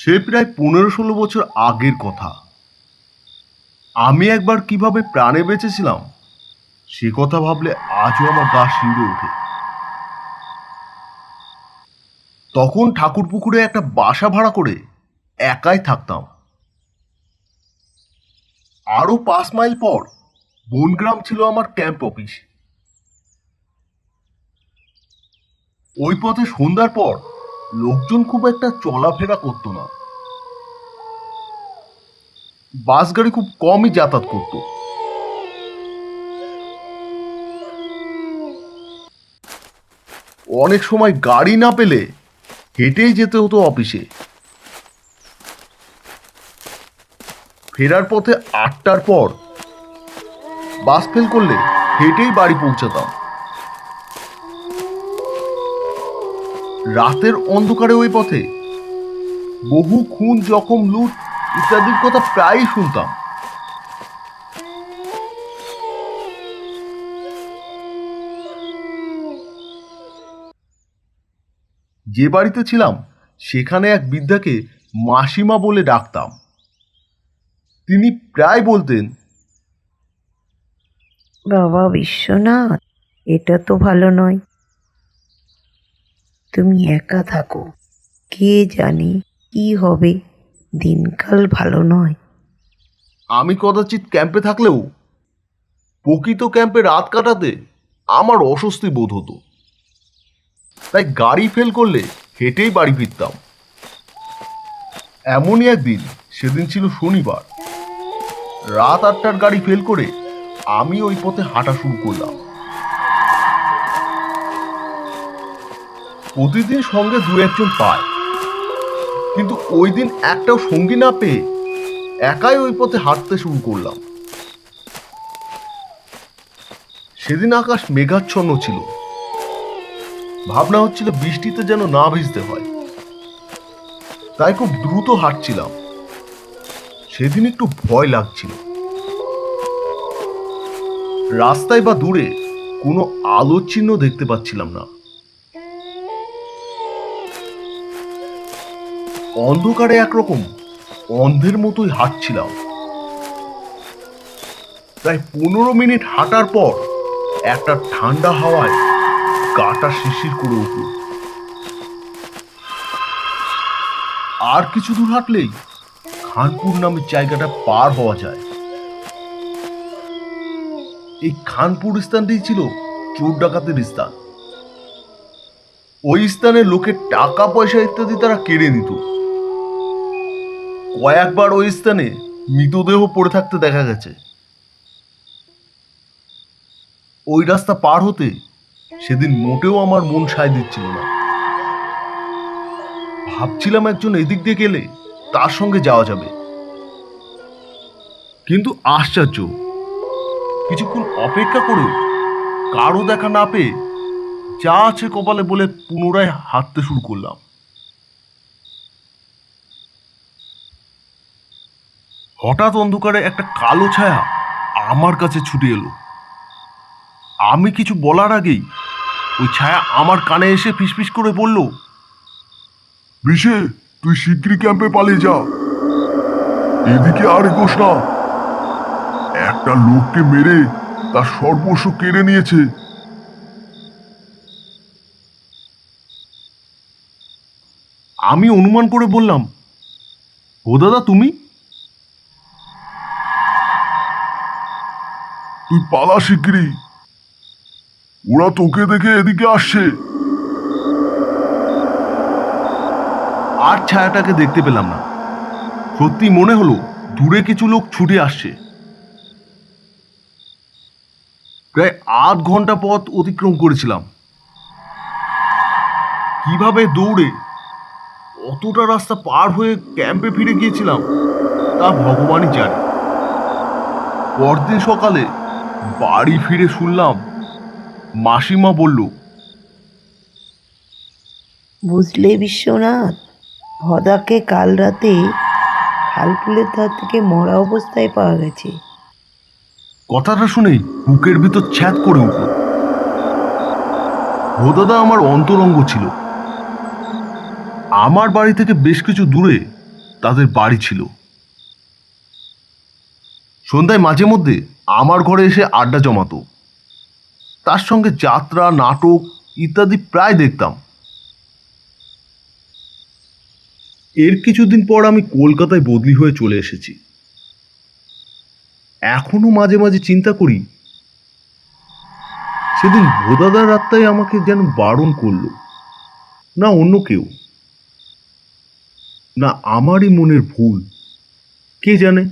সে প্রায় 15-16 বছর আগের কথা। আমি একবার কিভাবে প্রাণে বেঁচেছিলাম সে কথা ভাবলে আজও আমার গা শিউরে ওঠে। তখন ঠাকুরপুকুরে একটা বাসা ভাড়া করে একাই থাকতাম। আরো 5 মাইল পর বনগ্রাম ছিল আমার ক্যাম্প অফিস। ওই পথে সন্ধ্যার পর লোকজন খুব একটা চলাফেরা করতো না, বাস গাড়ি খুব কমই যাতায়াত করত। অনেক সময় গাড়ি না পেলে হেঁটেই যেতে হতো অফিসে। ফেরার পথে 8টার পর বাস ফেল করলে হেঁটেই বাড়ি পৌঁছাতাম। রাতের অন্ধকারে ওই পথে বহু খুন, জখম, লুট ইত্যাদির কথা প্রায়ই শুনতাম। যে বাড়িতে ছিলাম সেখানে এক বৃদ্ধাকে মাসিমা বলে ডাকতাম। তিনি প্রায় বলতেন, বাবা বিশ্বনাথ, এটা তো ভালো নয়। তুমি একা থাকো, কে জানে কি হবে, দিনকাল ভালো নয়। আমি কদাচিৎ ক্যাম্পে থাকলেও প্রকৃত ক্যাম্পে রাত কাটাতে আমার অস্বস্তি বোধ হতো। তাই গাড়ি ফেল করলে হেঁটেই বাড়ি ফিরতাম। এমনই একদিন, সেদিন ছিল শনিবার। রাত 8টার গাড়ি ফেল করে আমি ওই পথে হাঁটা শুরু করলাম। প্রতিদিন সঙ্গে 2-1 জন পায়, কিন্তু ওই দিন একটাও সঙ্গী না পেয়ে একাই ওই পথে হাঁটতে শুরু করলাম। সেদিন আকাশ মেঘাচ্ছন্ন ছিল। ভাবনা হচ্ছিল বৃষ্টিতে যেন না ভিজতে হয়, তাই খুব দ্রুত হাঁটছিলাম। সেদিন একটু ভয় লাগছিল। রাস্তায় বা দূরে কোনো আলোর চিহ্ন দেখতে পাচ্ছিলাম না। অন্ধকারে একরকম অন্ধের মতোই হাঁটছিলাম। প্রায় 15 মিনিট হাঁটার পর একটা ঠান্ডা হাওয়ায় গাটা শিরশির করে উঠল। আর কিছু দূর হাঁটলেই খানপুর নামের জায়গাটা পার হওয়া যায়। এই খানপুর স্থানটি ছিল চোর ডাকাতের স্থান। ওই স্থানে লোকের টাকা পয়সা ইত্যাদি তারা কেড়ে নিত। কয়েকবার ওই স্থানে মৃতদেহ পড়ে থাকতে দেখা গেছে। ওই রাস্তা পার হতে সেদিন মোটেও আমার মন সায় দিচ্ছিল না। ভাবছিলাম একজন এদিক দিয়ে গেলে তার সঙ্গে যাওয়া যাবে, কিন্তু আশ্চর্য, কিছুক্ষণ অপেক্ষা করেও কারো দেখা না পেয়ে যা আছে কপালে বলে পুনরায় হাঁটতে শুরু করলাম। হঠাৎ অন্ধকারে একটা কালো ছায়া আমার কাছে ছুটে এলো। আমি কিছু বলার আগেই ওই ছায়া আমার কানে এসে ফিসফিস করে বলল, বিশে, তুই শিগগিরই ক্যাম্পে পালিয়ে যা, এদিকে আর এগোস না। একটা লোককে মেরে তার সর্বস্ব কেড়ে নিয়েছে। আমি অনুমান করে বললাম, ও দাদা, তুমি? তুই পালা শিগগিরই, ওরা তোকে দেখে এদিকে আসছে। আর ছায়াটাকে দেখতে পেলাম না। সত্যি মনে হলো দূরে কিছু লোক ছুটে আসছে। প্রায় আধ ঘন্টা পথ অতিক্রম করেছিলাম। কিভাবে দৌড়ে অতটা রাস্তা পার হয়ে ক্যাম্পে ফিরে গিয়েছিলাম তা ভগবানই জানে। পরদিন সকালে বাড়ি ফিরে শুনলাম মাসিমা বলল, বুঝলে বিশ্বনাথ, ভদাকে কাল রাতে খালপুলের ধার থেকে মরা অবস্থায় পাওয়া গেছে। কথাটা শুনেই বুকের ভিতর ছ্যাদ করে উঠল। ভোদাদা আমার অন্তরঙ্গ ছিল। আমার বাড়ি থেকে বেশ কিছু দূরে তাদের বাড়ি ছিল। সন্ধ্যায় মাঝে মধ্যে আমার ঘরে এসে আড্ডা জমাতো, তার সঙ্গে যাত্রা, নাটক ইত্যাদি প্রায় দেখতাম। এর কিছুদিন পর আমি কলকাতায় বদলি হয়ে চলে এসেছি। এখনো মাঝে মাঝে চিন্তা করি, সেদিন ভোদাদার আত্মাই আমাকে যেন বারণ করলো, না অন্য কেউ, না আমারই মনের ভুল, কে জানে।